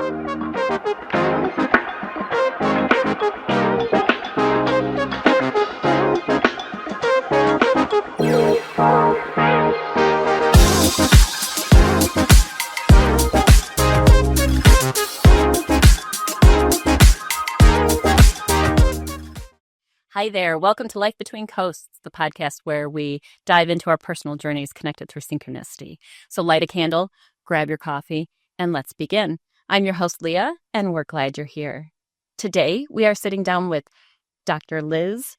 Hi there. Welcome to Life Between Coasts, the podcast where we dive into our personal journeys connected through synchronicity. So light a candle, grab your coffee, and let's begin. I'm your host, Leah, and we're glad you're here. Today, we are sitting down with Dr. Liz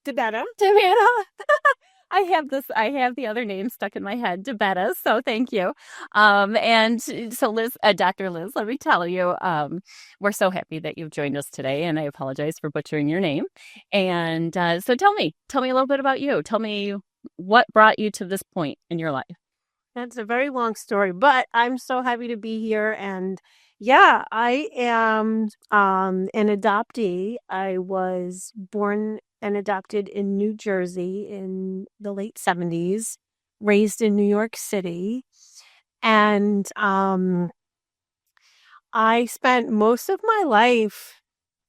DeBetta. I have the other name stuck in my head, DeBetta, so thank you. And so Liz, Dr. Liz, let me tell you, we're so happy that you've joined us today, and I apologize for butchering your name. And so tell me a little bit about you. Tell me what brought you to this point in your life. That's a very long story, but I'm so happy to be here. And yeah, I am an adoptee. I was born and adopted in New Jersey in the late 70s, raised in New York City. And I spent most of my life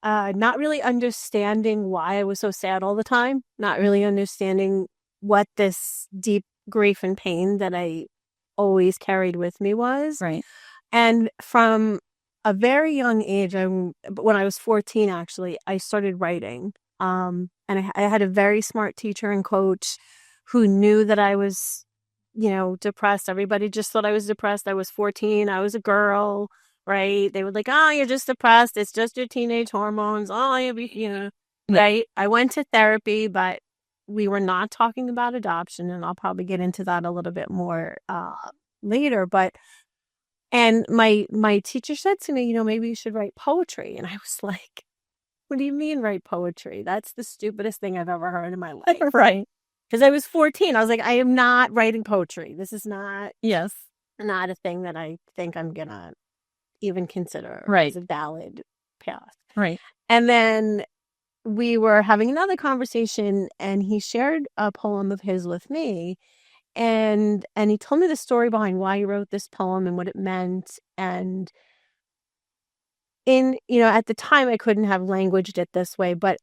not really understanding why I was so sad all the time, not really understanding what this deep grief and pain that I always carried with me was. Right. And from a very young age, when I was 14, actually, I started writing. And I had a very smart teacher and coach who knew that I was, depressed. Everybody just thought I was depressed. I was 14. I was a girl, right? They were like, oh, you're just depressed. It's just your teenage hormones. Oh, right? I went to therapy, but we were not talking about adoption. And I'll probably get into that a little bit more later. And my teacher said to me, maybe you should write poetry. And I was like, what do you mean write poetry? That's the stupidest thing I've ever heard in my life. Right. Because I was 14. I was like, I am not writing poetry. This is not a thing that I think I'm going to even consider as a valid path. Right. And then we were having another conversation, and he shared a poem of his with me. And he told me the story behind why he wrote this poem and what it meant. And at the time I couldn't have languaged it this way, but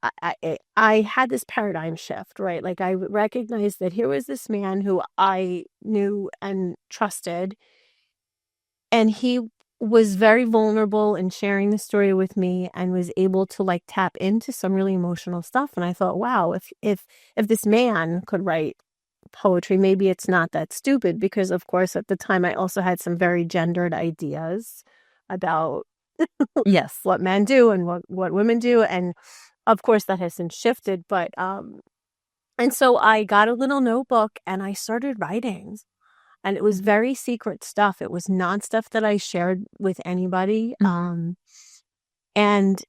I had this paradigm shift, right? Like I recognized that here was this man who I knew and trusted, and he was very vulnerable in sharing the story with me and was able to like tap into some really emotional stuff. And I thought, wow, if this man could write poetry, maybe it's not that stupid, because of course at the time I also had some very gendered ideas about what men do and what women do. And of course that has since shifted. But, and so I got a little notebook and I started writing, and it was very secret stuff. It was not stuff that I shared with anybody. And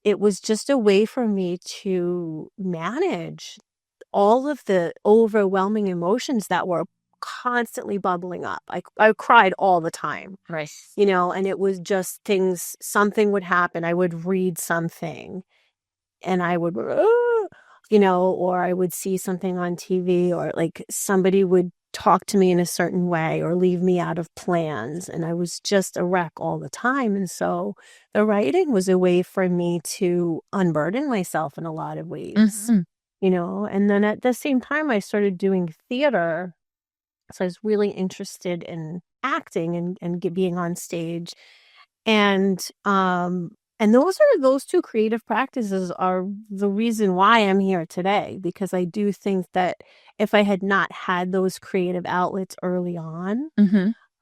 it was just a way for me to manage all of the overwhelming emotions that were constantly bubbling up. I cried all the time. Right. And it was just things, something would happen. I would read something and I would, or I would see something on TV, or like somebody would talk to me in a certain way or leave me out of plans. And I was just a wreck all the time. And so the writing was a way for me to unburden myself in a lot of ways, and then at the same time I started doing theater. So I was really interested in acting and being on stage. And those two creative practices are the reason why I'm here today, because I do think that if I had not had those creative outlets early on,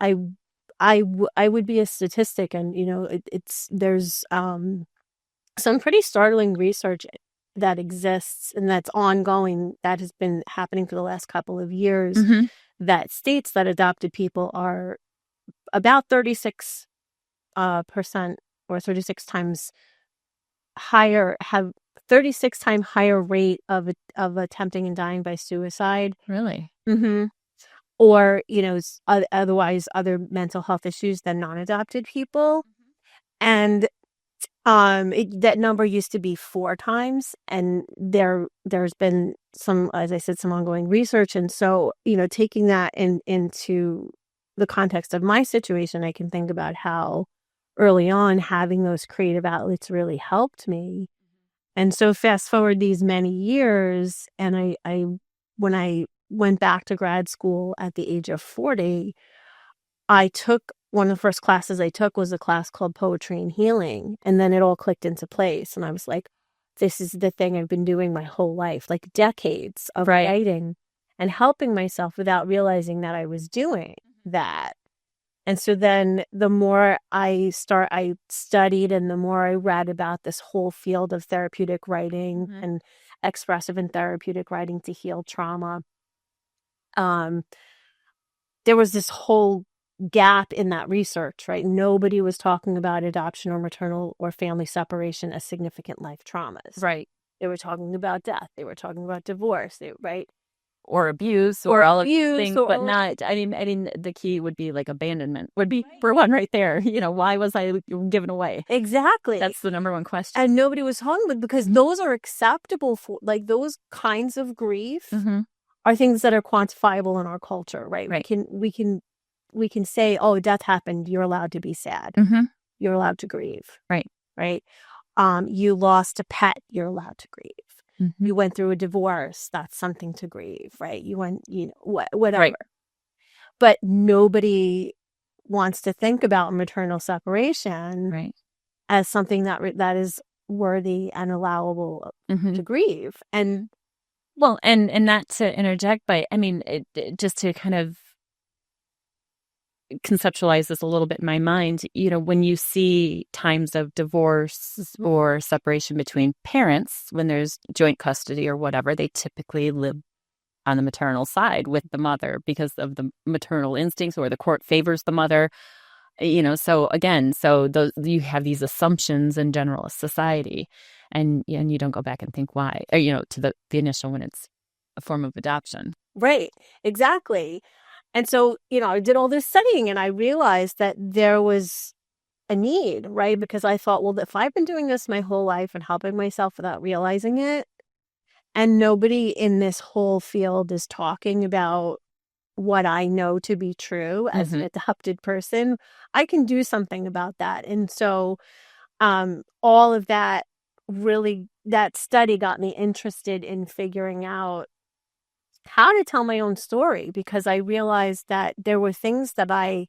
I would be a statistic. And, there's some pretty startling research that exists and that's ongoing, that has been happening for the last couple of years, that states that adopted people are about 36% or 36 times higher, have 36 times higher rate of attempting and dying by suicide. Really? Or, otherwise other mental health issues than non-adopted people. And that number used to be 4 times, and there's been some, as I said, some ongoing research. And so, taking that into the context of my situation, I can think about how early on, having those creative outlets really helped me. And so fast forward these many years, and when I went back to grad school at the age of 40, I took one of the first classes I took was a class called Poetry and Healing. And then it all clicked into place. And I was like, this is the thing I've been doing my whole life, like decades of writing and helping myself without realizing that I was doing that. And so then the more I studied and the more I read about this whole field of therapeutic writing and expressive and therapeutic writing to heal trauma, there was this whole gap in that research, right? Nobody was talking about adoption or maternal or family separation as significant life traumas. Right. They were talking about death. They were talking about divorce, right? Or abuse or all of these things, but not, I mean, the key would be like abandonment would be for one right there. Why was I given away? Exactly. That's the number one question. And nobody was talking about, because those are acceptable for, like, those kinds of grief are things that are quantifiable in our culture, right? We can say, oh, death happened. You're allowed to be sad. You're allowed to grieve. Right. You lost a pet. You're allowed to grieve. You went through a divorce. That's something to grieve, right? You went, whatever. Right. But nobody wants to think about maternal separation as something that is worthy and allowable to grieve. And well, and not to interject, but I mean, just to kind of conceptualize this a little bit in my mind, when you see times of divorce or separation between parents, when there's joint custody or whatever, they typically live on the maternal side with the mother because of the maternal instincts, or the court favors the mother. So again, those, you have these assumptions in general society, and you don't go back and think why, or, to the initial, when it's a form of adoption. Right. Exactly. And so, I did all this studying and I realized that there was a need, right? Because I thought, well, if I've been doing this my whole life and helping myself without realizing it, and nobody in this whole field is talking about what I know to be true as an adopted person, I can do something about that. And so all of that that study got me interested in figuring out how to tell my own story, because I realized that there were things that I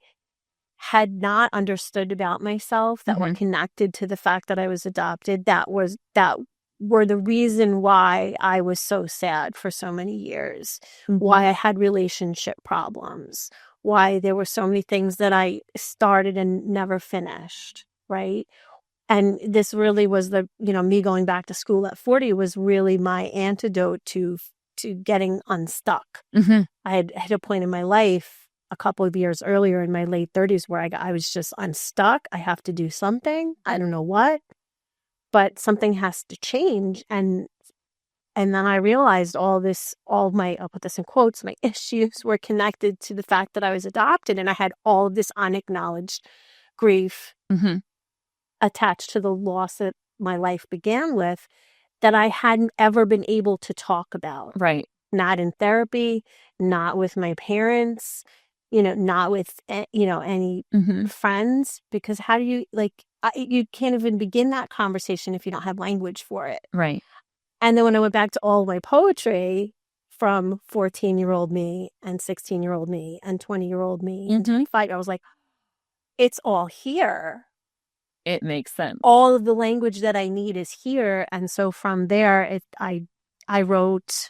had not understood about myself that were connected to the fact that I was adopted, that were the reason why I was so sad for so many years, why I had relationship problems, why there were so many things that I started and never finished, right? And this really was me going back to school at 40 was really my antidote to getting unstuck. I had hit a point in my life a couple of years earlier in my late 30s where I was just unstuck. I have to do something. I don't know what, but something has to change. And then I realized I'll put this in quotes, my issues were connected to the fact that I was adopted, and I had all of this unacknowledged grief attached to the loss that my life began with, that I hadn't ever been able to talk about. Right. Not in therapy, not with my parents, not with, any friends, because how do you, you can't even begin that conversation if you don't have language for it. Right. And then when I went back to all my poetry from 14-year-old me and 16-year-old me and 20-year-old me and 25, I was like, it's all here. It makes sense. All of the language that I need is here. And so from there, I wrote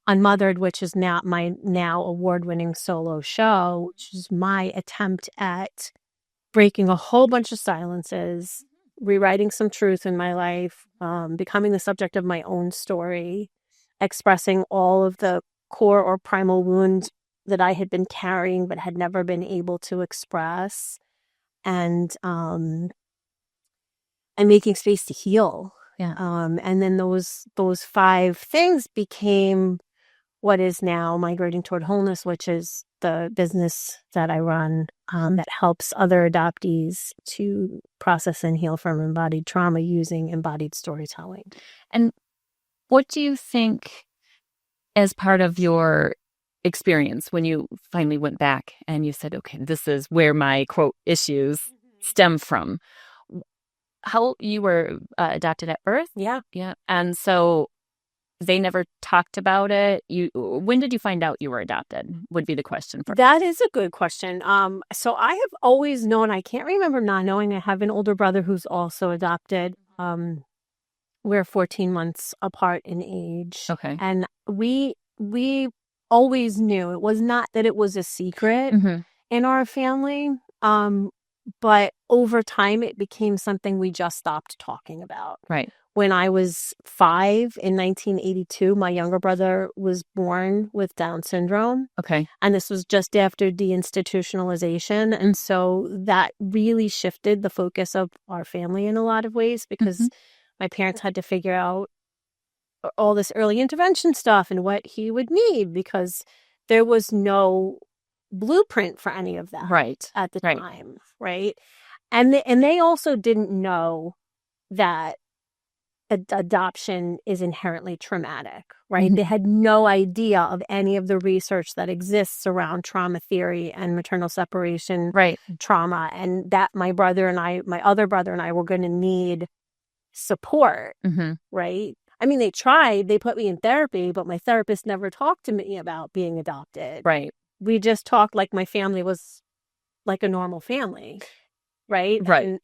Unmothered, which is now my award-winning solo show, which is my attempt at breaking a whole bunch of silences, rewriting some truth in my life, becoming the subject of my own story, expressing all of the core or primal wounds that I had been carrying but had never been able to express, and making space to heal. Yeah. And then those 5 things became what is now Migrating Toward Wholeness, which is the business that I run that helps other adoptees to process and heal from embodied trauma using embodied storytelling. And what do you think, as part of your experience when you finally went back and you said, okay, this is where my quote issues stem from. How you were adopted at birth? Yeah. Yeah. And so they never talked about it. When did you find out you were adopted? Would be the question for That is a good question. So I have always known, I can't remember not knowing. I have an older brother who's also adopted. We're 14 months apart in age. Okay. And we always knew. It was not that it was a secret in our family. But over time it became something we just stopped talking about. Right. When I was 5 in 1982, my younger brother was born with Down syndrome. Okay. And this was just after deinstitutionalization. And so that really shifted the focus of our family in a lot of ways, because my parents had to figure out all this early intervention stuff and what he would need, because there was no blueprint for any of that at the time. Right. And they also didn't know that adoption is inherently traumatic, right? They had no idea of any of the research that exists around trauma theory and maternal separation trauma, and that my other brother and I were going to need support, right? I mean, they tried, they put me in therapy, but my therapist never talked to me about being adopted. Right. We just talked like my family was like a normal family, right? Right.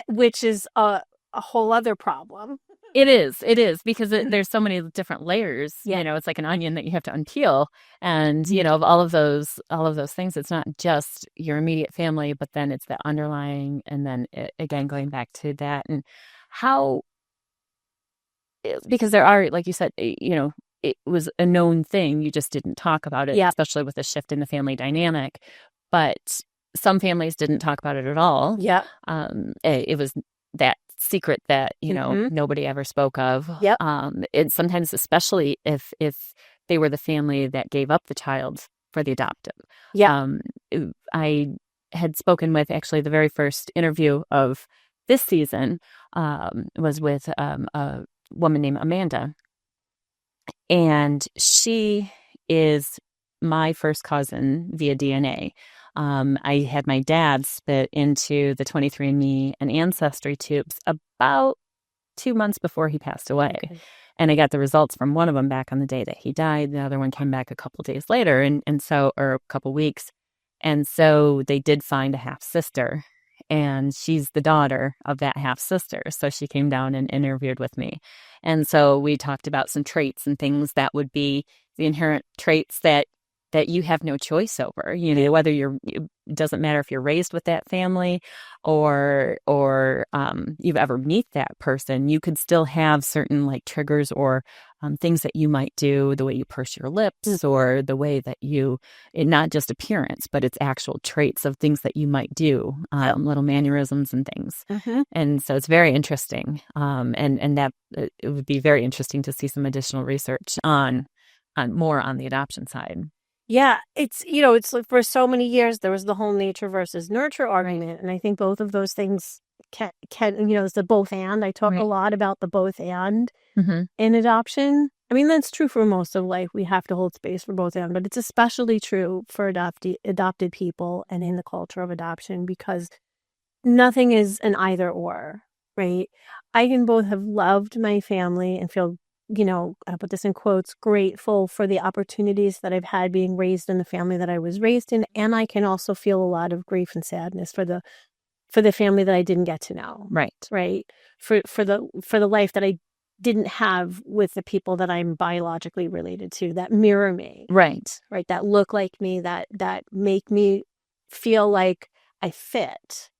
Which is a whole other problem. It is because there's so many different layers. You know, it's like an onion that you have to unpeel, and you know, of all of those things. It's not just your immediate family, but then it's the underlying, and then again going back to that, and how, because there are, like you said, you know, it was a known thing. You just didn't talk about it, especially with the shift in the family dynamic. But some families didn't talk about it at all. Yeah. It was that secret that, you know, nobody ever spoke of. It sometimes, especially if they were the family that gave up the child for the adoptive. I had spoken with, actually, the very first interview of this season was with a woman named Amanda, and she is my first cousin via DNA. I had my dad spit into the 23andMe and Ancestry tubes about 2 months before he passed away. And I got the results from one of them back on the day that he died. The other one came back a couple days later, or a couple weeks. And so they did find a half sister, and she's the daughter of that half sister. So she came down and interviewed with me. And so we talked about some traits and things that would be the inherent traits that you have no choice over, you know, whether it doesn't matter if you're raised with that family or you've ever meet that person, you could still have certain like triggers or things that you might do, the way you purse your lips or the way that not just appearance, but it's actual traits of things that you might do, little mannerisms and things. And so it's very interesting. And that it would be very interesting to see some additional research on more on the adoption side. Yeah, it's, you know, it's like for so many years there was the whole nature versus nurture argument, and I think both of those things can you know, it's the both and. I talk a lot about the both and in adoption. I mean, that's true for most of life. We have to hold space for both and, but it's especially true for adopted people and in the culture of adoption, because nothing is an either or, right? I can both have loved my family and feel, you know, I put this in quotes, grateful for the opportunities that I've had being raised in the family that I was raised in. And I can also feel a lot of grief and sadness for the family that I didn't get to know. Right. For the life that I didn't have with the people that I'm biologically related to, that mirror me. Right. That look like me, that make me feel like I fit.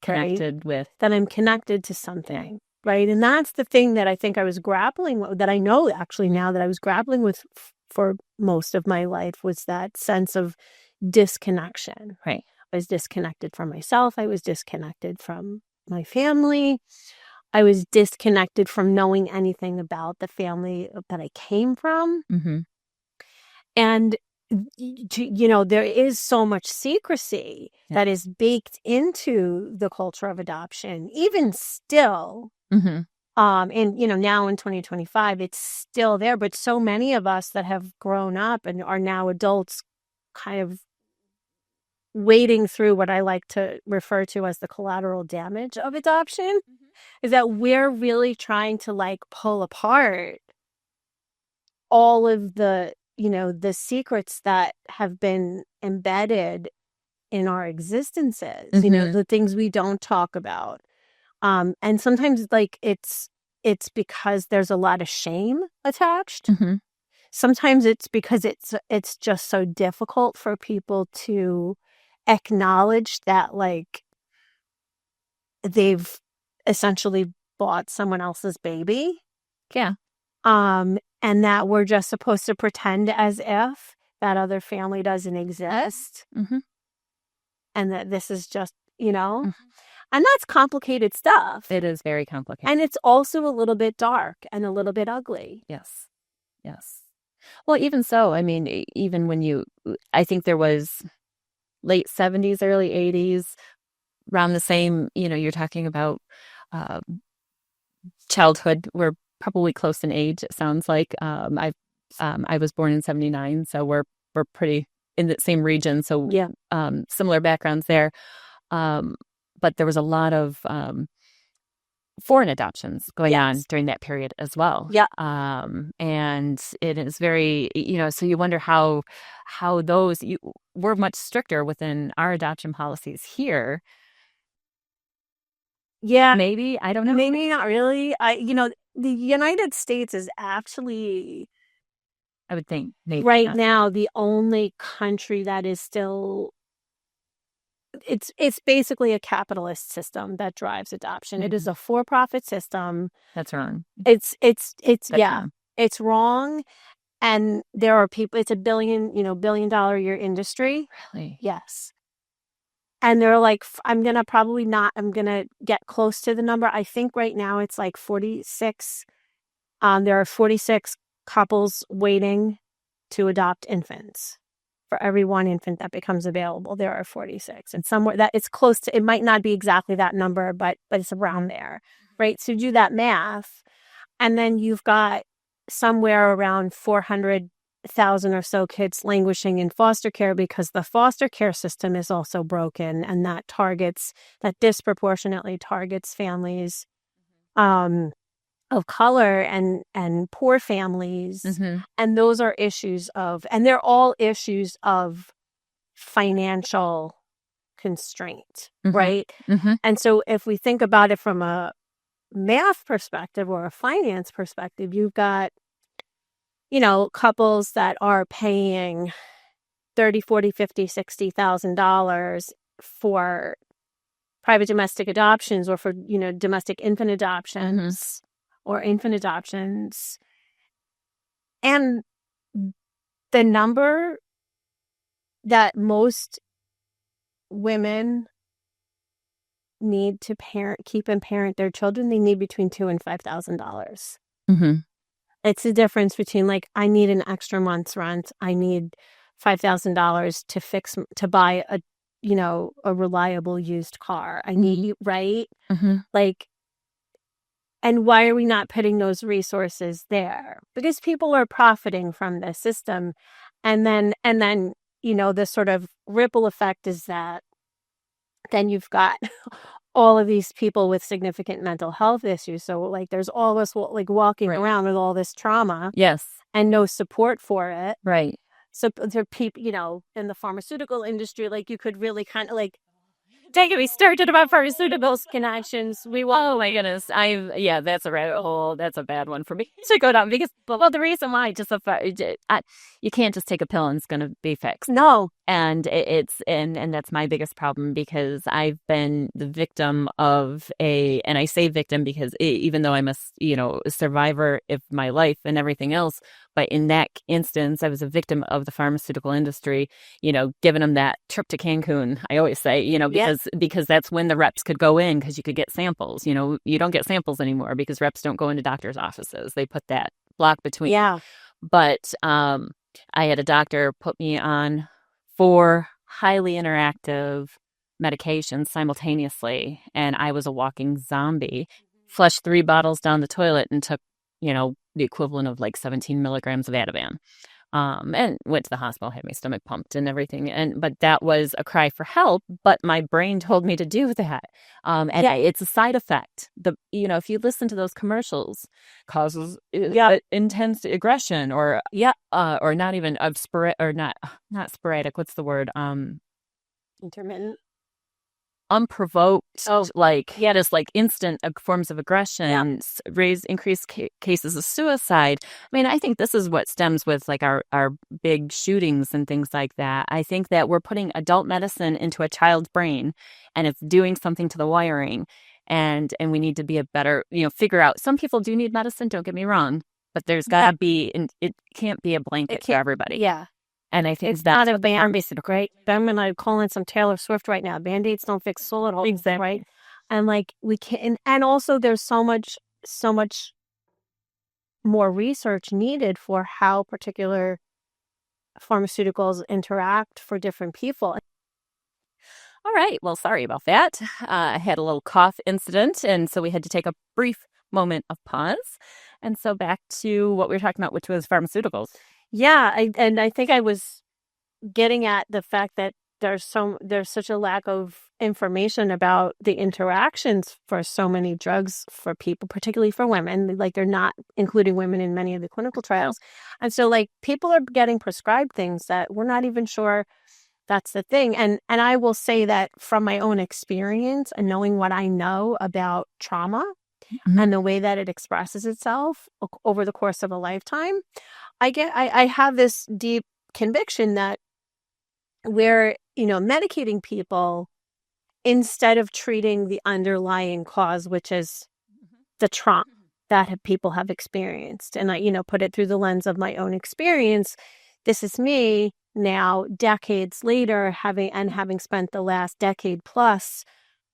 Connected with. That I'm connected to something. Right. And that's the thing that I think I was grappling with, that I know actually now that I was grappling with for most of my life, was that sense of disconnection. Right. I was disconnected from myself. I was disconnected from my family. I was disconnected from knowing anything about the family that I came from. And, you know, there is so much secrecy that is baked into the culture of adoption, even still. And, now in 2025, it's still there, but so many of us that have grown up and are now adults kind of wading through what I like to refer to as the collateral damage of adoption is that we're really trying to like pull apart all of the secrets that have been embedded in our existences, the things we don't talk about. And sometimes like it's because there's a lot of shame attached. Sometimes it's because it's just so difficult for people to acknowledge that like they've essentially bought someone else's baby. Yeah. And that we're just supposed to pretend as if that other family doesn't exist. And that this is just, and that's complicated stuff. It is very complicated. And it's also a little bit dark and a little bit ugly. Yes. Well, even so, I mean, even I think there was late 70s, early 80s, around the same, you're talking about childhood. We're probably close in age, it sounds like. I was born in 79, so we're pretty in the same region, so yeah. Similar backgrounds there. But there was a lot of foreign adoptions going on during that period as well. Yeah. And it is very, so you wonder how those, we're much stricter within our adoption policies here. Yeah. Maybe, I don't know. Maybe not really. The United States is actually, I would think, maybe right now, the only country that is still, it's basically a capitalist system that drives adoption. It is a for-profit system. That's wrong. It's it's wrong. And there are people, it's a billion dollar a year industry. Really? Yes. And they're like, I'm going to get close to the number. I think right now it's like 46. There are 46 couples waiting to adopt infants. For every one infant that becomes available, there are 46. And somewhere that it's close to, it might not be exactly that number, but it's around there, right? So do that math. And then you've got somewhere around 400,000 or so kids languishing in foster care because the foster care system is also broken, and that disproportionately targets families of color and poor families. And those are and they're all issues of financial constraint, right? And so if we think about it from a math perspective or a finance perspective, you've got, couples that are paying $30, $40, $50, $60,000 for private domestic adoptions or for, domestic infant adoptions or infant adoptions. And the number that most women need to keep and parent their children, they need between $2,000 and $5,000. It's the difference between like, I need an extra month's rent. I need $5,000 to buy a reliable used car. I need, right? Like, and why are we not putting those resources there? Because people are profiting from the system. And then, the sort of ripple effect is that then you've got all of these people with significant mental health issues. So like there's all of us like walking around with all this trauma. Yes. And no support for it. Right. So there are people, in the pharmaceutical industry, like you could really kind of like, don't get me started about pharmaceuticals connections. Oh my goodness. That's a rabbit hole. That's a bad one for me to go down because, the reason why, you can't just take a pill and it's going to be fixed. No. And and that's my biggest problem because I've been the victim of and I say victim because even though I'm a survivor of my life and everything else, but in that instance, I was a victim of the pharmaceutical industry, giving them that trip to Cancun, I always say, because that's when the reps could go in because you could get samples. You don't get samples anymore because reps don't go into doctors' offices. They put that block between. Yeah. But I had a doctor put me on 4 highly interactive medications simultaneously, and I was a walking zombie. flushed 3 bottles down the toilet and took, the equivalent of like 17 milligrams of Ativan. And went to the hospital, had my stomach pumped and everything. But that was a cry for help. But my brain told me to do that. And yeah, it's a side effect. If you listen to those commercials, causes intense aggression or not even of or not sporadic. What's the word? Intermittent. Unprovoked, just like instant forms of aggression, increased cases of suicide. I mean, I think this is what stems with like our big shootings and things like that. I think that we're putting adult medicine into a child's brain, and it's doing something to the wiring, and we need to be a better, figure out. Some people do need medicine. Don't get me wrong, but there's got to be, and it can't be a blanket for everybody. Yeah. And I think it's not a Band-Aid, right? I'm going to call in some Taylor Swift right now. Band-Aids don't fix solid holes, exactly. Right? And like we can, and also there's so much more research needed for how particular pharmaceuticals interact for different people. All right. Well, sorry about that. I had a little cough incident, and so we had to take a brief moment of pause. And so back to what we were talking about, which was pharmaceuticals. Yeah, I think I was getting at the fact that there's such a lack of information about the interactions for so many drugs for people, particularly for women. Like they're not including women in many of the clinical trials. And so like people are getting prescribed things that we're not even sure that's the thing. And I will say that from my own experience and knowing what I know about trauma and the way that it expresses itself over the course of a lifetime, I have this deep conviction that we're, medicating people instead of treating the underlying cause, which is the trauma that people have experienced. And I, put it through the lens of my own experience. This is me now, decades later, having spent the last decade plus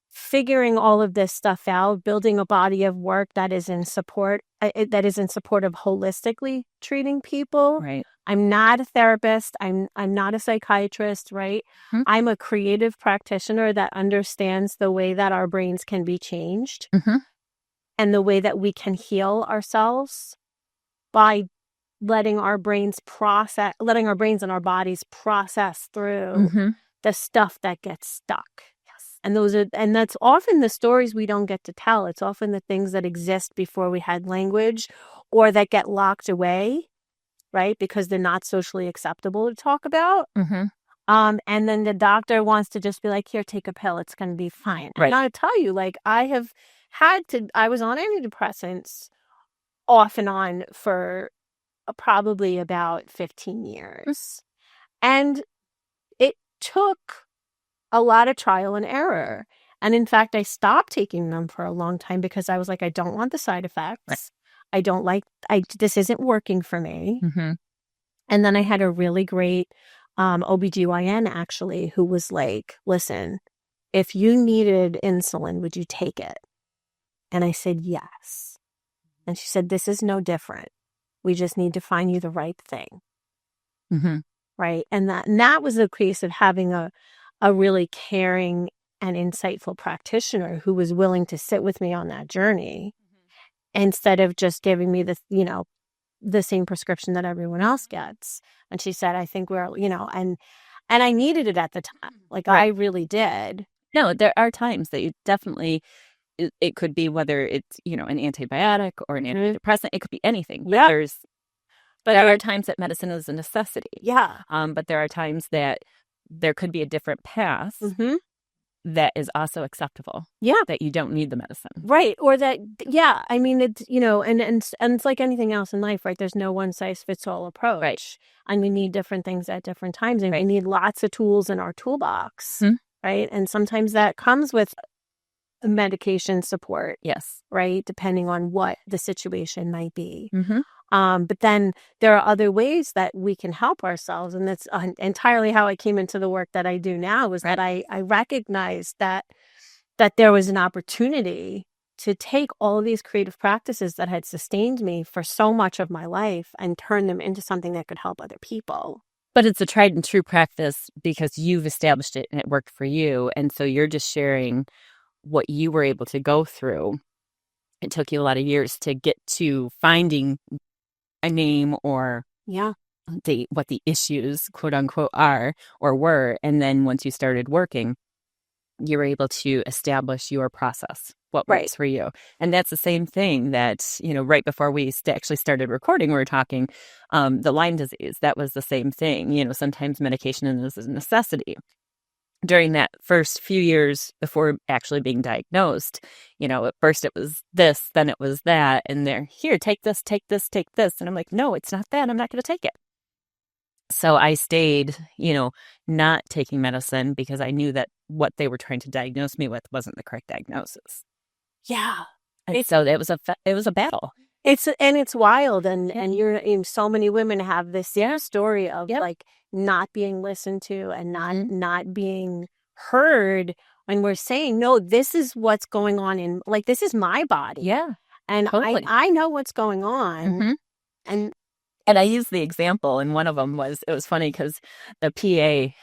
figuring all of this stuff out, building a body of work that is in support of holistically treating people. Right. I'm not a therapist. I'm not a psychiatrist, right? Mm-hmm. I'm a creative practitioner that understands the way that our brains can be changed and the way that we can heal ourselves by letting our brains and our bodies process through the stuff that gets stuck. And that's often the stories we don't get to tell. It's often the things that exist before we had language or that get locked away, right? Because they're not socially acceptable to talk about. And then the doctor wants to just be like, here, take a pill. It's going to be fine. Right. And I'll tell you, like I was on antidepressants off and on for probably about 15 years. And it took a lot of trial and error. And in fact, I stopped taking them for a long time because I was like, I don't want the side effects. Right. This isn't working for me. And then I had a really great OBGYN actually, who was like, listen, if you needed insulin, would you take it? And I said, yes. And she said, this is no different. We just need to find you the right thing. Right. And that was a case of having a really caring and insightful practitioner who was willing to sit with me on that journey instead of just giving me the same prescription that everyone else gets. And she said, I think we're, and I needed it at the time. Like right. I really did. No, there are times that you definitely, it could be whether it's, an antibiotic or an antidepressant. It could be anything. Yeah. But there are times that medicine is a necessity. Yeah. But there are times that there could be a different path that is also acceptable. Yeah. That you don't need the medicine. Right. Or that, I mean, it's, and it's like anything else in life, right? There's no one size fits all approach. Right. And we need different things at different times. And we need lots of tools in our toolbox. Right. And sometimes that comes with medication support. Yes. Right. Depending on what the situation might be. But then there are other ways that we can help ourselves. And that's entirely how I came into the work that I do now was that I recognized that there was an opportunity to take all of these creative practices that had sustained me for so much of my life and turn them into something that could help other people. But it's a tried and true practice because you've established it and it worked for you. And so you're just sharing what you were able to go through it took you a lot of years to get to finding a name or Yeah. what the issues, quote unquote, are or were. And then once you started working, you were able to establish your process, what Right. works for you. And that's the same thing that, right before we actually started recording, we were talking the Lyme disease. That was the same thing. Sometimes medication is a necessity. During that first few years before actually being diagnosed, at first it was this, then it was that, and they're here, take this, take this, take this. And I'm like, no, it's not that. I'm not going to take it. So I stayed, not taking medicine because I knew that what they were trying to diagnose me with wasn't the correct diagnosis. Yeah. And so it was a battle. It's wild. And so many women have this story of Yep. like not being listened to and not being heard when we're saying, no, this is what's going on this is my body. Yeah. And totally. I know what's going on. And I used the example, and one of them it was funny because the PA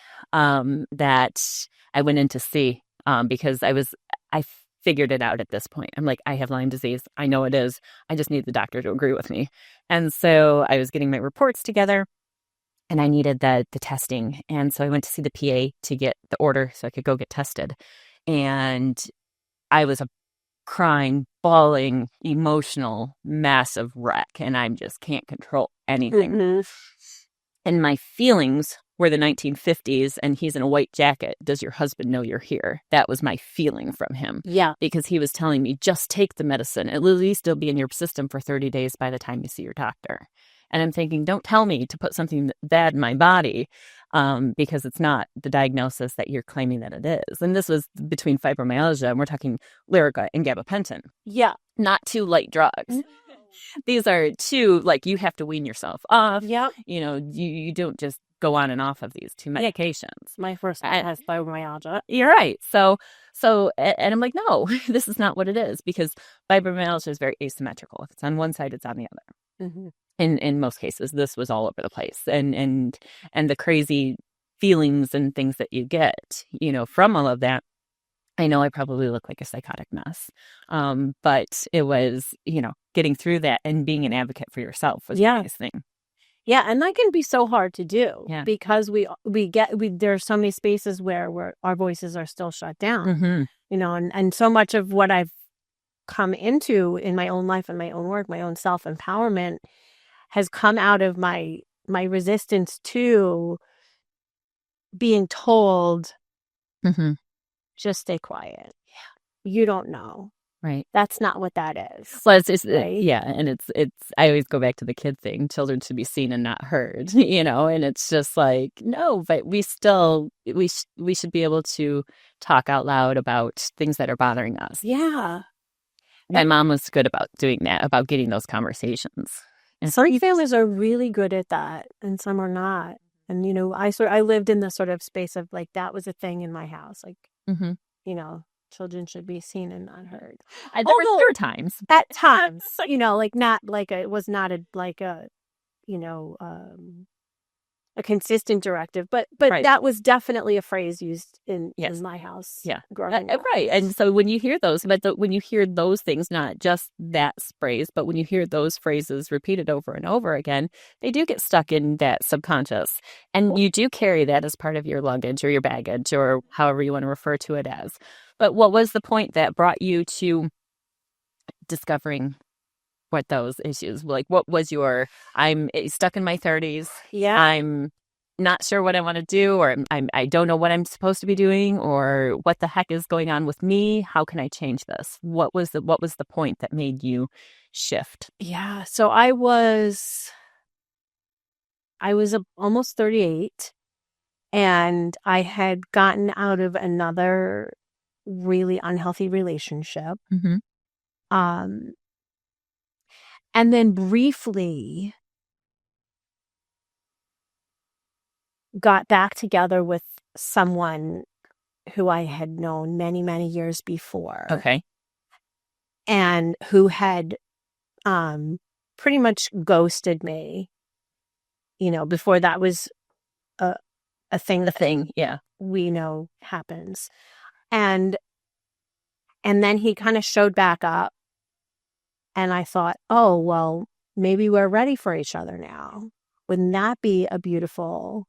that I went in to see, because I figured it out at this point. I'm like, I have Lyme disease. I know it is. I just need the doctor to agree with me. And so I was getting my reports together, and I needed the testing. And so I went to see the PA to get the order so I could go get tested. And I was a crying, bawling, emotional, massive wreck, and I just can't control anything. And my feelings were the 1950s, and he's in a white jacket. Does your husband know you're here? That was my feeling from him. Yeah. Because he was telling me, just take the medicine. At least it'll be in your system for 30 days by the time you see your doctor. And I'm thinking, don't tell me to put something bad in my body, because it's not the diagnosis that you're claiming that it is. And this was between fibromyalgia, and we're talking Lyrica and gabapentin. Yeah. Not two light drugs. These are two, you have to wean yourself off. Yep. You don't just go on and off of these two medications. My first one has fibromyalgia. You're right. So, and I'm like, no, this is not what it is, because fibromyalgia is very asymmetrical. If it's on one side, it's on the other. In most cases, this was all over the place, and the crazy feelings and things that you get, from all of that. I know I probably look like a psychotic mess, but it was, getting through that and being an advocate for yourself was the biggest thing. Yeah, and that can be so hard to do because there are so many spaces where our voices are still shut down, and so much of what I've come into in my own life and my own work, my own self-empowerment has come out of my resistance to being told, just stay quiet. You don't know. Right. That's not what that is. Well, it's right? Yeah. And it's, I always go back to the kid thing. Children should be seen and not heard, and it's just like, no, but we should be able to talk out loud about things that are bothering us. Yeah. My mom was good about doing that, about getting those conversations. And some families are really good at that and some are not. And, I lived in the sort of space of that was a thing in my house. Children should be seen and not heard. There were times. At times, not it was not a consistent directive, but that was definitely a phrase used in my house. Yeah, growing up. Right. And so when you hear those, when you hear those things, not just that phrase, but when you hear those phrases repeated over and over again, they do get stuck in that subconscious, and you do carry that as part of your luggage or your baggage or however you want to refer to it as. But what was the point that brought you to discovering what those issues were? What was I'm stuck in my 30s. Yeah. I'm not sure what I want to do, or I don't know what I'm supposed to be doing, or what the heck is going on with me. How can I change this? What was the point that made you shift? Yeah. So I was almost 38, and I had gotten out of another really unhealthy relationship. And then briefly got back together with someone who I had known many, many years before. Okay. And who had pretty much ghosted me, before that was a thing. The thing, yeah. We know happens. And then he kind of showed back up And I thought, oh, well, maybe we're ready for each other now. Wouldn't that be a beautiful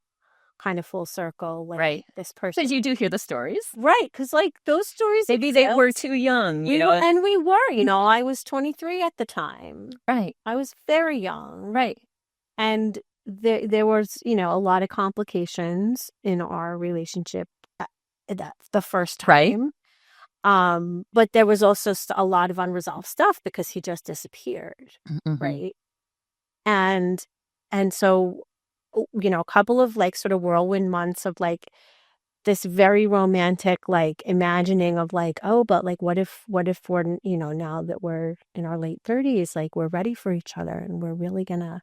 kind of full circle with Right. this person? Because you do hear the stories. Right. Because like those stories. Maybe they were too young, you know. And we were, you know, I was 23 at the time. Right. I was very young. Right. And there was, you know, a lot of complications in our relationship the first time. Right. But there was also a lot of unresolved stuff because he just disappeared. Mm-hmm. Right. And so, you know, a couple of like sort of whirlwind months of like this very romantic, like imagining of like, oh, but like, what if we're, you know, now that we're in our late 30s, like we're ready for each other and we're really gonna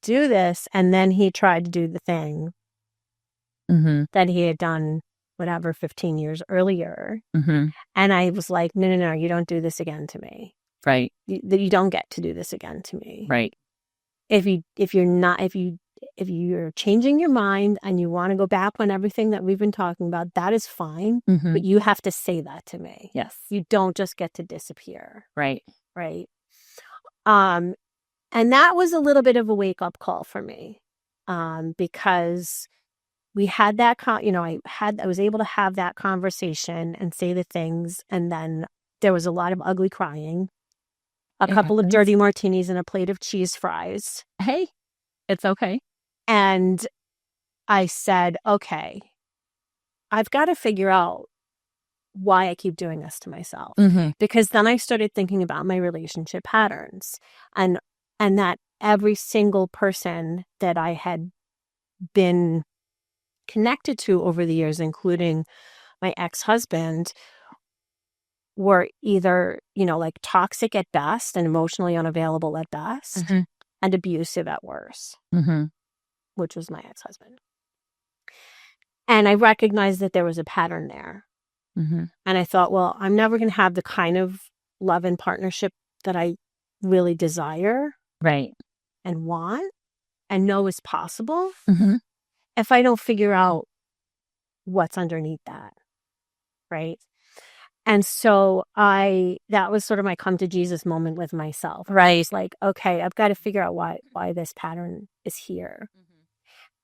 do this. And then he tried to do the thing that he had done, whatever, 15 years earlier. And I was like, no, you don't do this again to me. Right. You don't get to do this again to me. Right. If you're changing your mind and you want to go back on everything that we've been talking about, that is fine. But you have to say that to me. Yes. You don't just get to disappear. Right. Right. And that was a little bit of a wake-up call for me. Because we had that, you know, I was able to have that conversation and say the things. And then there was a lot of ugly crying, a couple of dirty martinis and a plate of cheese fries. Hey, it's okay. And I said, okay, I've got to figure out why I keep doing this to myself. Because then I started thinking about my relationship patterns and that every single person that I had been connected to over the years, including my ex-husband, were either, you know, like toxic at best and emotionally unavailable at best and abusive at worst, which was my ex-husband. And I recognized that there was a pattern there. And I thought, well, I'm never going to have the kind of love and partnership that I really desire. Right. And want and know is possible if I don't figure out what's underneath that. Right. And so that was sort of my come to Jesus moment with myself. Right. It's like, okay, I've got to figure out why this pattern is here.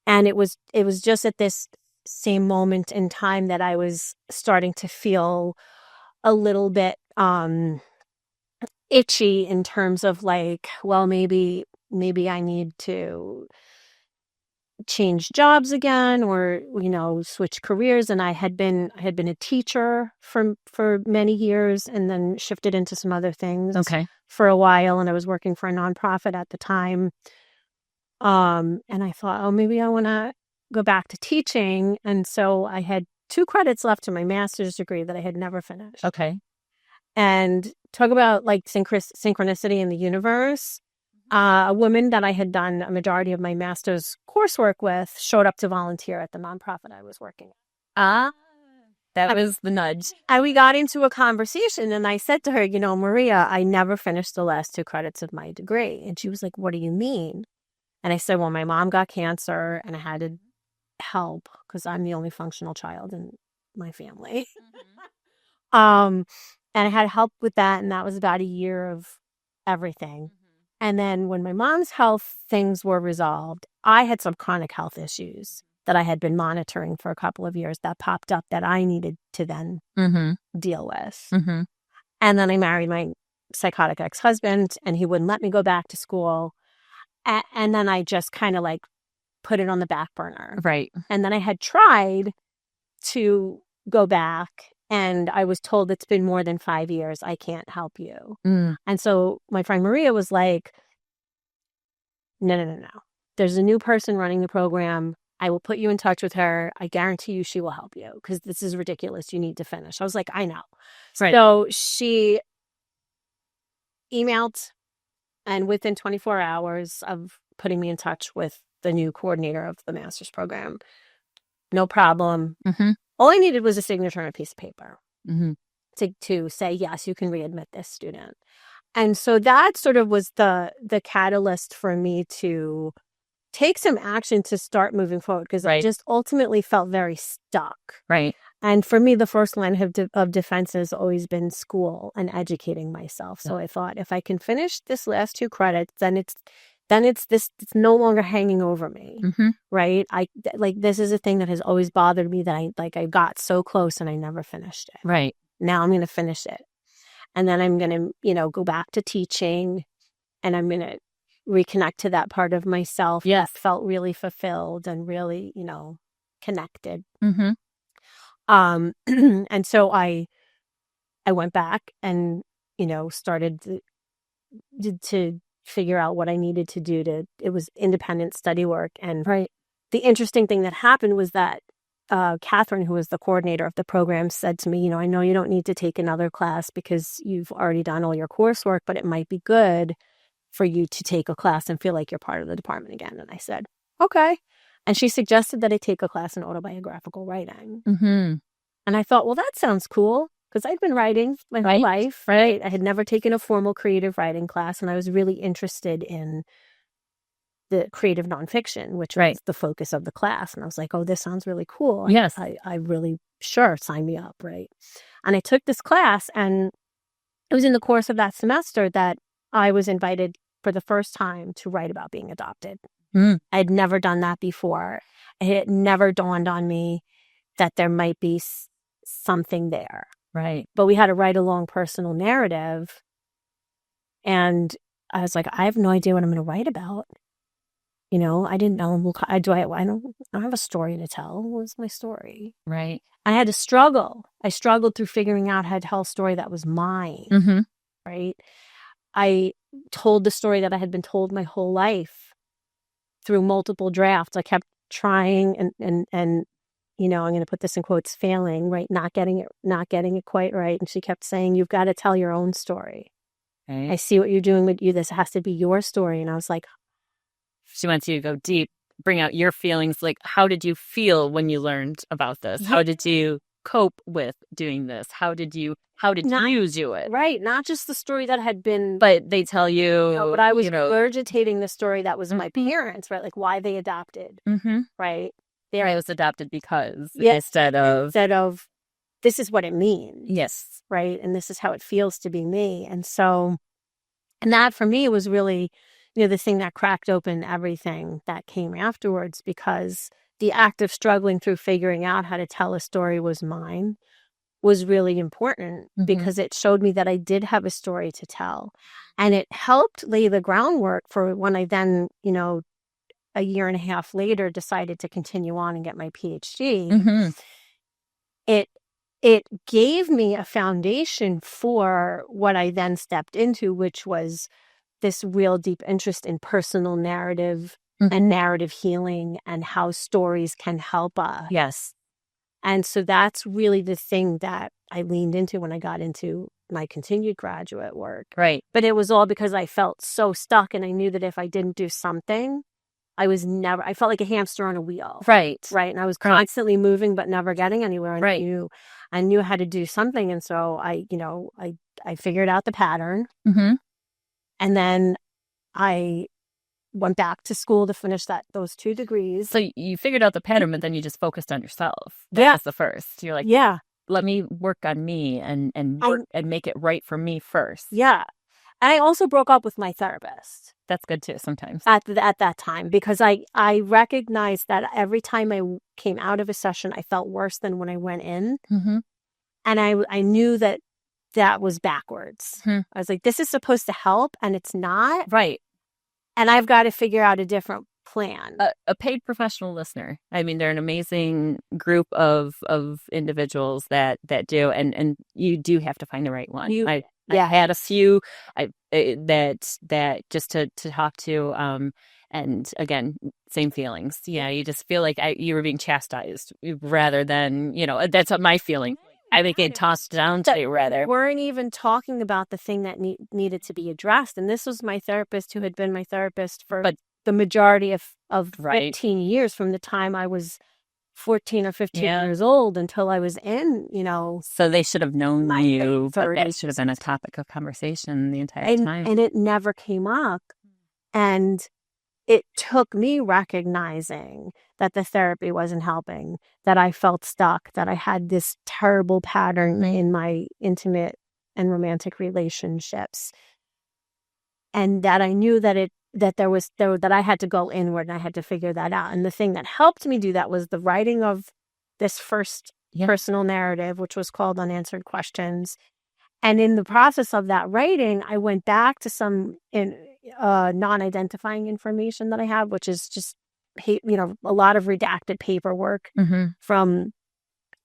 And it was just at this same moment in time that I was starting to feel a little bit itchy in terms of like, well, maybe I need to change jobs again or, you know, switch careers. And I had been a teacher for many years and then shifted into some other things for a while. And I was working for a nonprofit at the time. And I thought, oh, maybe I want to go back to teaching. And so I had 2 credits left to my master's degree that I had never finished. And talk about like synchronicity in the universe. A woman that I had done a majority of my master's coursework with showed up to volunteer at the nonprofit I was working at. That was the nudge. And we got into a conversation and I said to her, you know, Maria, I never finished the last 2 credits of my degree. And she was like, what do you mean? And I said, well, my mom got cancer and I had to help because I'm the only functional child in my family. And I had help with that. And that was about a year of everything. And then when my mom's health things were resolved, I had some chronic health issues that I had been monitoring for a couple of years that popped up that I needed to then deal with. And then I married my psychotic ex-husband and he wouldn't let me go back to school. And then I just kind of like put it on the back burner. Right. And then I had tried to go back and I was told it's been more than 5 years. I can't help you. And so my friend Maria was like, no. There's a new person running the program. I will put you in touch with her. I guarantee you she will help you because this is ridiculous. You need to finish. I was like, I know. Right. So she emailed and within 24 hours of putting me in touch with the new coordinator of the master's program, no problem. All I needed was a signature on a piece of paper to say, yes, you can readmit this student. And so that sort of was the catalyst for me to take some action to start moving forward because I just ultimately felt very stuck. Right. And for me, the first line of defense has always been school and educating myself. So I thought, if I can finish this last 2 credits, then it's no longer hanging over me, right? This is a thing that has always bothered me, that I got so close and I never finished it. Right. Now I'm going to finish it. And then I'm going to, go back to teaching, and I'm going to reconnect to that part of myself that felt really fulfilled and really, connected. And so I went back and, started to figure out what I needed to do it was independent study work. And the interesting thing that happened was that Catherine, who was the coordinator of the program, said to me, I know you don't need to take another class because you've already done all your coursework, but it might be good for you to take a class and feel like you're part of the department again. And I said, okay. And she suggested that I take a class in autobiographical writing. And I thought, well, that sounds cool, because I'd been writing my whole life. Right. I had never taken a formal creative writing class, and I was really interested in the creative nonfiction, which was the focus of the class. And I was like, oh, this sounds really cool. Yes. I really, sign me up, right? And I took this class, and it was in the course of that semester that I was invited for the first time to write about being adopted. I had never done that before. It had never dawned on me that there might be something there. Right. But we had to write a long personal narrative. And I was like, I have no idea what I'm going to write about. I didn't know. I don't have a story to tell. What was my story? Right. I had to struggle. I struggled through figuring out how to tell a story that was mine. Right. I told the story that I had been told my whole life through multiple drafts. I kept trying and I'm going to put this in quotes, failing, right? Not getting it quite right. And she kept saying, you've got to tell your own story. Right. I see what you're doing with you. This has to be your story. And I was like, she wants you to go deep, bring out your feelings. Like, how did you feel when you learned about this? How did you cope with doing this? How did you do it? Right. Not just the story that had been, but they tell you, but I was regurgitating the story that was my parents, right? Like why they adopted, right? I was adopted because instead of this is what it means. Yes. Right. And this is how it feels to be me. And so, and that for me was really, the thing that cracked open everything that came afterwards, because the act of struggling through figuring out how to tell a story was really important, because it showed me that I did have a story to tell. And it helped lay the groundwork for when I then, a year and a half later decided to continue on and get my PhD. It gave me a foundation for what I then stepped into, which was this real deep interest in personal narrative and narrative healing and how stories can help us. Yes. And so that's really the thing that I leaned into when I got into my continued graduate work. Right. But it was all because I felt so stuck, and I knew that if I didn't do something, I felt like a hamster on a wheel. Right. Right. And I was constantly moving, but never getting anywhere. I knew how to do something. And so I figured out the pattern. And then I went back to school to finish those 2 degrees. So you figured out the pattern, but then you just focused on yourself. That was the first. You're like, let me work on me and make it right for me first. Yeah. And I also broke up with my therapist. That's good too sometimes. At that time, because I recognized that every time I came out of a session, I felt worse than when I went in. And I knew that was backwards. I was like, this is supposed to help, and it's not. Right. And I've got to figure out a different plan. A paid professional listener. I mean, they're an amazing group of individuals that do, and you do have to find the right one. I had a few that just to talk to, and again, same feelings. Yeah, you just feel like you were being chastised rather than, that's what my feeling. I think it tossed down to you rather. Weren't even talking about the thing that needed to be addressed. And this was my therapist, who had been my therapist for the majority of 15 years, from the time I was 14 or 15 years old until I was in, So they should have known you, but that should have been a topic of conversation the entire time. And it never came up. And it took me recognizing that the therapy wasn't helping, that I felt stuck, that I had this terrible pattern in my intimate and romantic relationships, and that I knew that that I had to go inward and I had to figure that out. And the thing that helped me do that was the writing of this first personal narrative, which was called Unanswered Questions. And in the process of that writing, I went back to some non-identifying information that I have, which is just, a lot of redacted paperwork from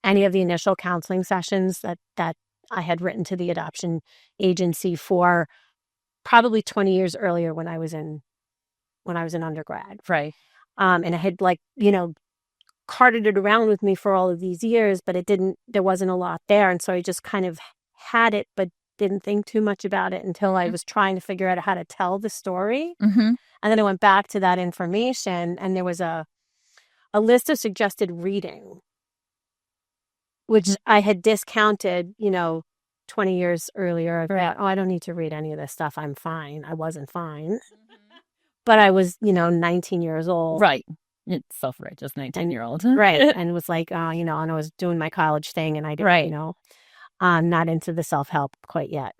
any of the initial counseling sessions that I had written to the adoption agency for probably 20 years earlier when I was in undergrad. Right. And I had carted it around with me for all of these years, but there wasn't a lot there. And so I just kind of had it, but didn't think too much about it until I was trying to figure out how to tell the story. And then I went back to that information, and there was a list of suggested reading, which I had discounted, 20 years earlier. Right. I don't need to read any of this stuff. I'm fine. I wasn't fine. But I was, 19 years old. Right. It's self-righteous 19-year-old. Right. And it was like, and I was doing my college thing, and I didn't, not into the self-help quite yet.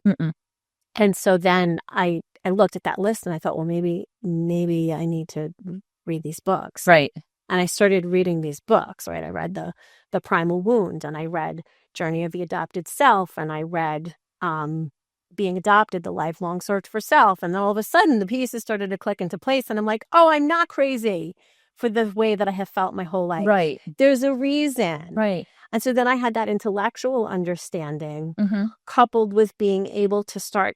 And so then I looked at that list and I thought, well, maybe I need to read these books. Right. And I started reading these books, right? I read the Primal Wound, and I read Journey of the Adopted Self, and I read Being Adopted, The Lifelong Search for Self. And then all of a sudden the pieces started to click into place, and I'm like, oh, I'm not crazy for the way that I have felt my whole life. Right. There's a reason. Right. And so then I had that intellectual understanding coupled with being able to start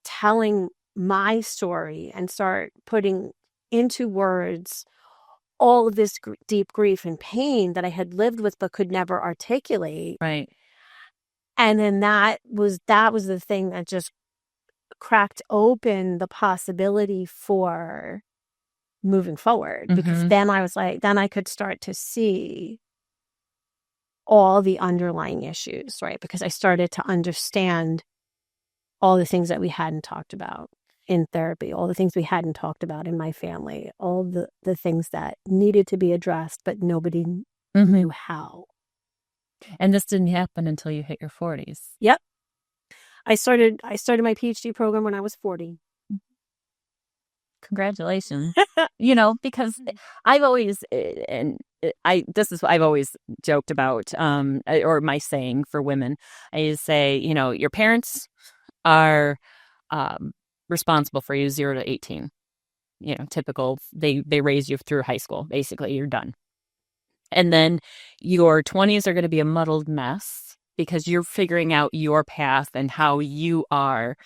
telling my story and start putting into words all of this deep grief and pain that I had lived with but could never articulate. Right. And then that was the thing that just cracked open the possibility for moving forward, because then I was like, then I could start to see all the underlying issues, right? Because I started to understand all the things that we hadn't talked about in therapy, all the things we hadn't talked about in my family, all the things that needed to be addressed, but nobody knew how. And this didn't happen until you hit your 40s. Yep. I started my PhD program when I was 40. Congratulations. Because I've always, I've always joked about, or my saying for women, I say, your parents are responsible for you 0 to 18. Typical, they raise you through high school. Basically, you're done. And then your 20s are going to be a muddled mess because you're figuring out your path and how you are.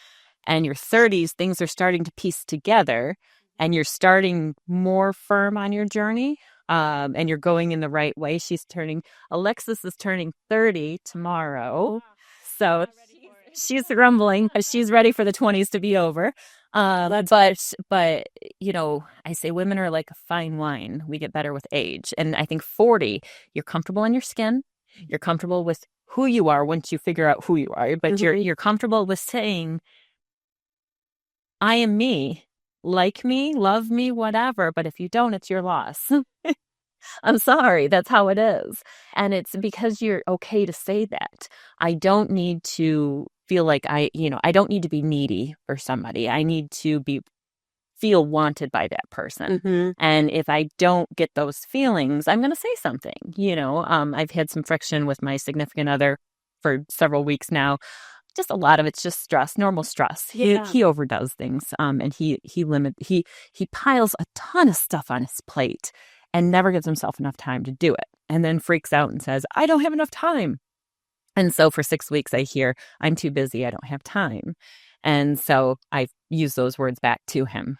And your 30s, things are starting to piece together, and you're starting more firm on your journey, and you're going in the right way. Alexis is turning 30 tomorrow. So she's grumbling because she's ready for the 20s to be over. But I say women are like a fine wine. We get better with age. And I think 40, you're comfortable in your skin. You're comfortable with who you are once you figure out who you are. But you're comfortable with saying, I am me. Like me, love me, whatever. But if you don't, it's your loss. I'm sorry. That's how it is. And it's because you're okay to say that. I don't need to feel like I don't need to be needy for somebody. I need to feel wanted by that person. And if I don't get those feelings, I'm going to say something. I've had some friction with my significant other for several weeks now. Just a lot of it's just stress, normal stress. He overdoes things, and he piles a ton of stuff on his plate and never gives himself enough time to do it, and then freaks out and says, I don't have enough time. And so for 6 weeks I hear, I'm too busy, I don't have time. And so I use those words back to him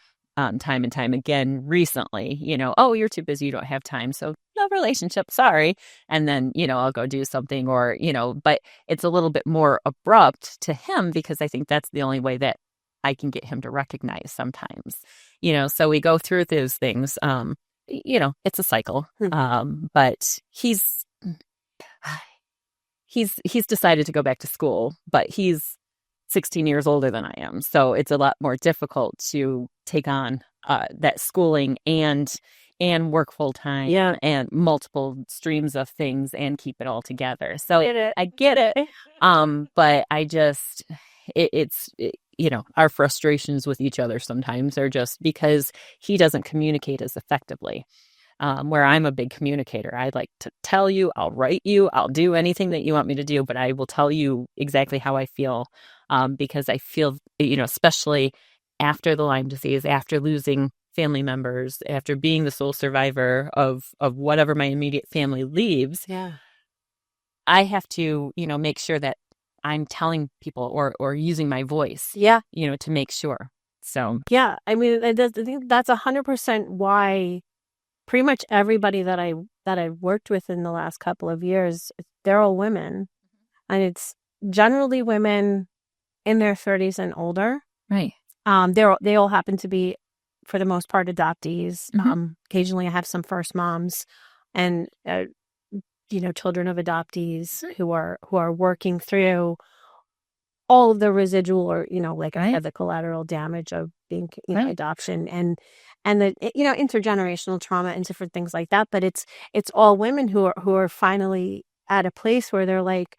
time and time again recently, oh, you're too busy, you don't have time, so no relationship, sorry. And then, I'll go do something, or, but it's a little bit more abrupt to him because I think that's the only way that I can get him to recognize sometimes, so we go through those things. It's a cycle. But he's decided to go back to school, but he's 16 years older than I am. So it's a lot more difficult to take on that schooling and work full time Yeah. and multiple streams of things and keep it all together. So Get it. I get it. But I just our frustrations with each other sometimes are just because he doesn't communicate as effectively. Where I'm a big communicator. I like to tell you, I'll write you, I'll do anything that you want me to do, but I will tell you exactly how I feel, because I feel, especially after the Lyme disease, after losing family members, after being the sole survivor of whatever my immediate family leaves, Yeah. I have to, make sure that I'm telling people or using my voice, Yeah. to make sure. So Yeah. I mean, I think that's 100% why pretty much everybody that I've worked with in the last couple of years, they're all women, and it's generally women in their 30s and older. right. They all happen to be, for the most part, adoptees. Occasionally, I have some first moms, and children of adoptees who are working through all of the residual, or like I said, the collateral damage of being adoption, and the intergenerational trauma and different things like that. But it's all women who are finally at a place where they're like,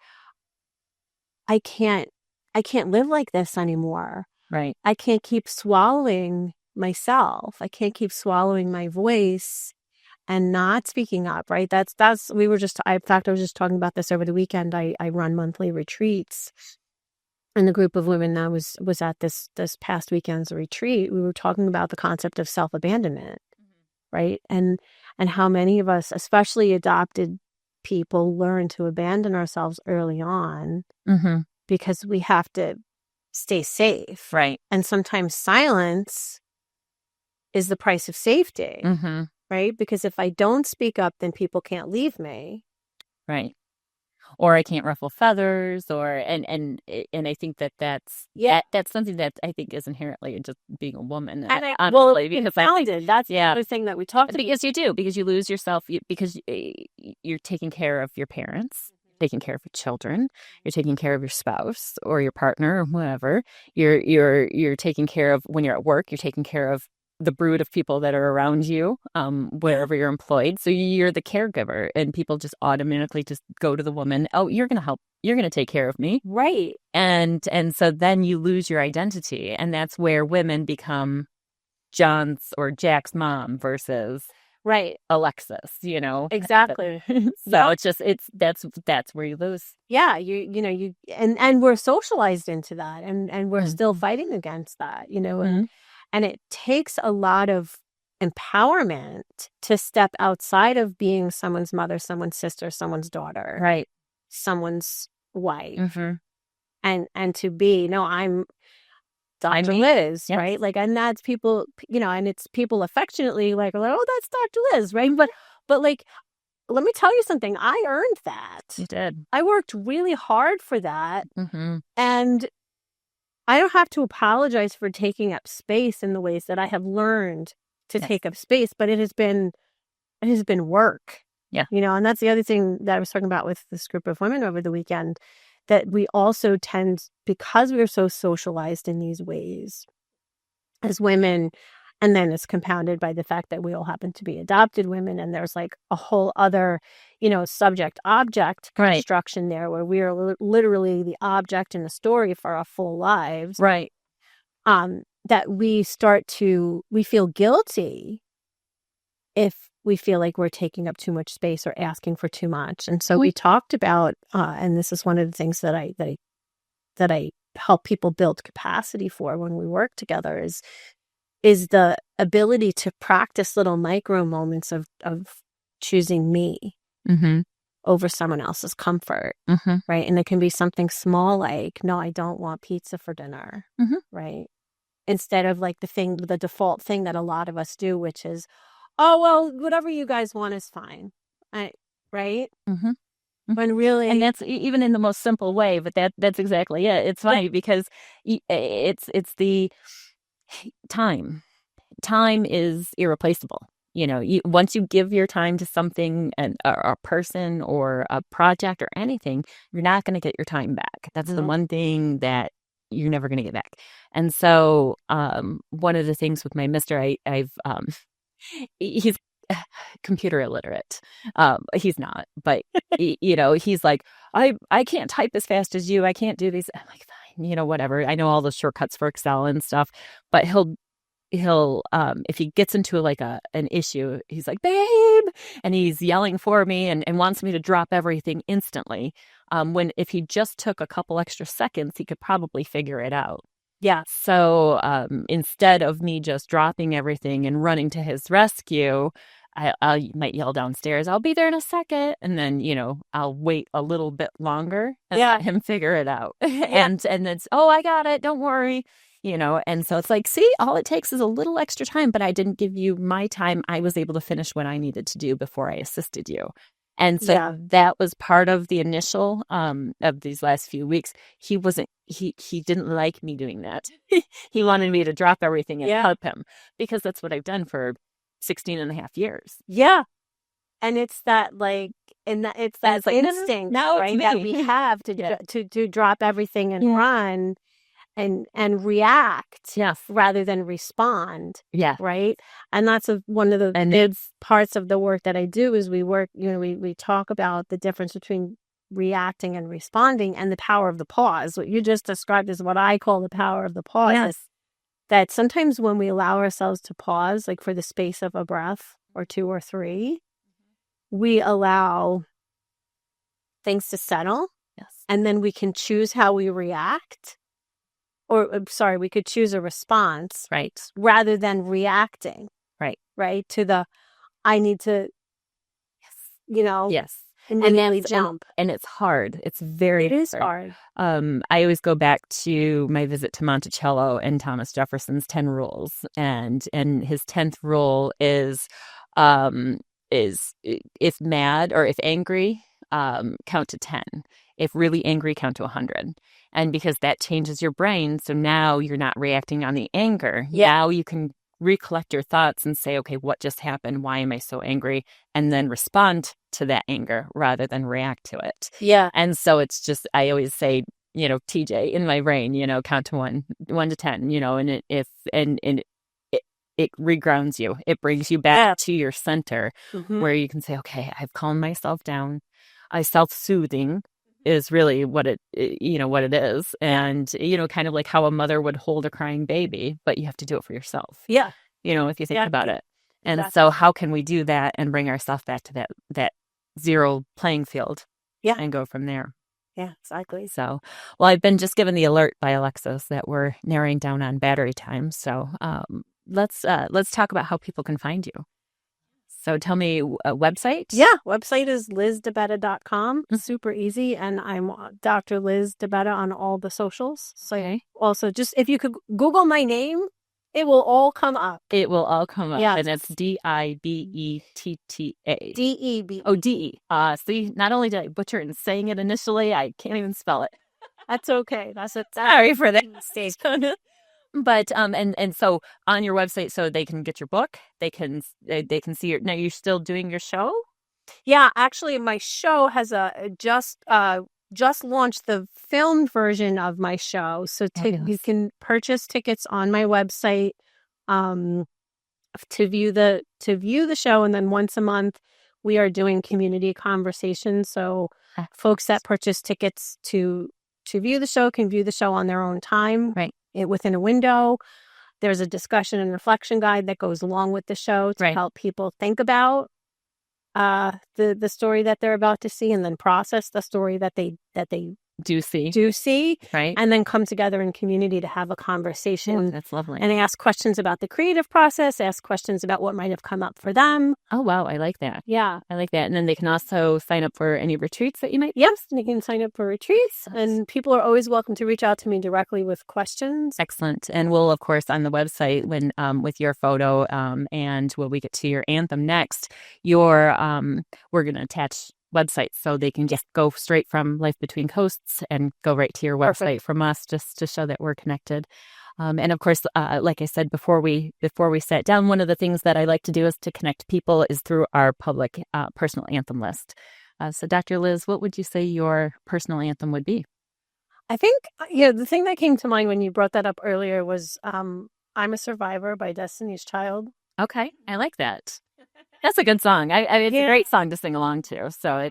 I can't live like this anymore. Right. I can't keep swallowing myself. I can't keep swallowing my voice and not speaking up. Right. We were just, in fact, I was just talking about this over the weekend. I run monthly retreats, and the group of women that was at this past weekend's retreat, we were talking about the concept of self-abandonment, right? And how many of us, especially adopted people, learn to abandon ourselves early on because we have to stay safe. Right. And sometimes silence is the price of safety, right? Because if I don't speak up, then people can't leave me. Right. Or I can't ruffle feathers, and I think that's something that I think is inherently just being a woman. And honestly, because talented. That's the other thing that we talked about. Because you do, because you lose yourself, because you're taking care of your parents, taking care of your children, you're taking care of your spouse or your partner or whoever. You're taking care of, when you're at work, you're taking care of the brood of people that are around you, wherever you're employed. So you're the caregiver, and people just automatically just go to the woman. Oh, you're going to help. You're going to take care of me. Right. And so then you lose your identity. And that's where women become John's or Jack's mom versus right Alexis, Exactly. So that's where you lose. Yeah. And we're socialized into that, and we're still fighting against that, and it takes a lot of empowerment to step outside of being someone's mother, someone's sister, someone's daughter, right, someone's wife, and to be, no, I'm Dr. Liz, yes. right? Like, and that's people, and it's people affectionately like, oh, that's Dr. Liz, right? But like, let me tell you something. I earned that. You did. I worked really hard for that, and I don't have to apologize for taking up space in the ways that I have learned to take up space, but it has been work. Yeah. And that's the other thing that I was talking about with this group of women over the weekend, that we also tend, because we're so socialized in these ways as women, and then it's compounded by the fact that we all happen to be adopted women, and there's like a whole other, subject-object construction there, where we are literally the object in the story for our full lives. Right. That we feel guilty if we feel like we're taking up too much space or asking for too much. And so we talked about, and this is one of the things that I help people build capacity for when we work together, is the ability to practice little micro moments of choosing me over someone else's comfort, right? And it can be something small like, no, I don't want pizza for dinner, right? Instead of like the default thing that a lot of us do, which is, oh, well, whatever you guys want is fine, right? When really, and that's even in the most simple way, but that's exactly it. It's funny because it's the time. Time is irreplaceable. Once you give your time to something, and a person or a project or anything, you're not going to get your time back. That's the one thing that you're never going to get back. And so one of the things with my mister, I've he's computer illiterate. He's not, but he's like, I can't type as fast as you. I can't do these. I'm like, fine, whatever. I know all the shortcuts for Excel and stuff, but he'll if he gets into like an issue, he's like, babe, and he's yelling for me and wants me to drop everything instantly. When if he just took a couple extra seconds, he could probably figure it out. Yeah. So instead of me just dropping everything and running to his rescue, I might yell downstairs, I'll be there in a second. And then, I'll wait a little bit longer and let him figure it out. And then, oh, I got it. Don't worry. And so it's like, see, all it takes is a little extra time, but I didn't give you my time. I was able to finish what I needed to do before I assisted you. And so that was part of the initial of these last few weeks. He didn't like me doing that. He wanted me to drop everything and help him because that's what I've done for 16 and a half years. Yeah. And it's that it's that like, instinct, no, right, that we have to drop everything and run and react rather than respond. Yeah. Right. And that's one of the big parts of the work that I do is we work, we talk about the difference between reacting and responding and the power of the pause. What you just described is what I call the power of the pause. Yes. That sometimes when we allow ourselves to pause, like for the space of a breath or two or three, we allow things to settle. Yes. And then we can choose how we react. We could choose a response. Right. Rather than reacting. Right. Right. To the, I need to, yes. immediately jump. And it's hard. It's very It is hard. I always go back to my visit to Monticello and Thomas Jefferson's 10 rules. And his 10th rule is if mad or if angry, count to 10. If really angry, count to 100. And because that changes your brain, so now you're not reacting on the anger. Yeah. Now you can recollect your thoughts and say, okay, what just happened? Why am I so angry? And then respond to that anger rather than react to it. Yeah. And so it's just, I always say, TJ in my brain, count to 1 to 10, and it regrounds you. It brings you back to your center where you can say, okay, I've calmed myself down. Self-soothing is really what it is. And, kind of like how a mother would hold a crying baby, but you have to do it for yourself. Yeah. If you think about it. And Exactly. so how can we do that and bring ourselves back to that zero playing field and go from there? Yeah, exactly. So, well, I've been just given the alert by Alexis that we're narrowing down on battery time. So let's talk about how people can find you. So tell me a website. Yeah, website is LizDeBetta.com. Super easy. And I'm Dr. Liz DeBetta on all the socials. So also just if you could Google my name, it will all come up. It will all come up. Yeah. And it's Dibeetta. DEB. Oh, DE. See, not only did I butcher it in saying it initially, I can't even spell it. That's okay. Sorry for that mistake. But and so on your website, so they can get your book, they can see your. Now you're still doing your show. Yeah, actually, my show has just launched the film version of my show, so you can purchase tickets on my website to view the show, and then once a month we are doing community conversations. So folks that purchase tickets to view the show can view the show on their own time. Right. Within a window. There's a discussion and reflection guide that goes along with the show to help people think about the story that they're about to see and then process the story that they do see, right? And then come together in community to have a conversation. Oh, that's lovely. And ask questions about the creative process, ask questions about what might have come up for them. Oh, wow. I like that. Yeah. I like that. And then they can also sign up for any retreats that you might. Yes, they can sign up for retreats. And people are always welcome to reach out to me directly with questions. Excellent. And we'll, of course, on the website, when with your photo and when we get to your anthem next, we're going to attach websites so they can just go straight from Life Between Coasts and go right to your website from us, just to show that we're connected. And of course, like I said before we sat down, one of the things that I like to do is to connect people is through our public personal anthem list. So Dr. Liz, what would you say your personal anthem would be? I think, yeah, the thing that came to mind when you brought that up earlier was I'm a Survivor by Destiny's Child. Okay, I like that. That's a good song. It's a Yeah. great song to sing along to. So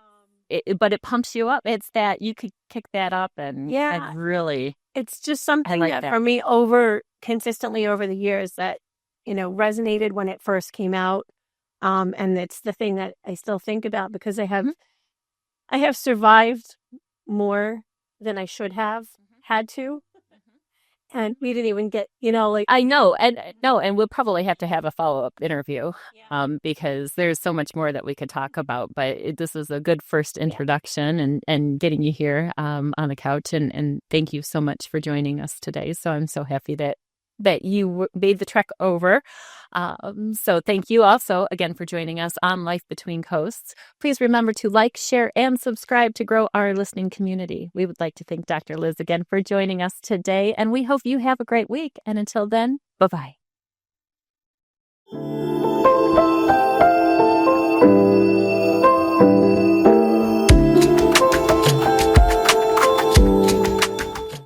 but it pumps you up. It's that you could kick that up and Yeah, really, it's just I something like that that. for me consistently over the years that, resonated when it first came out. And it's the thing that I still think about because Mhm. I have survived more than I should have had to. And we didn't even get, like, I know, and no, and we'll probably have to have a follow-up interview, yeah, because there's so much more that we could talk about. But this is a good first yeah. introduction and getting you here on the couch, and thank you so much for joining us today. So I'm so happy that you made the trek over. So thank you also again for joining us on Life Between Coasts. Please remember to like, share, and subscribe to grow our listening community. We would like to thank Dr. Liz again for joining us today, and we hope you have a great week. And until then, bye-bye.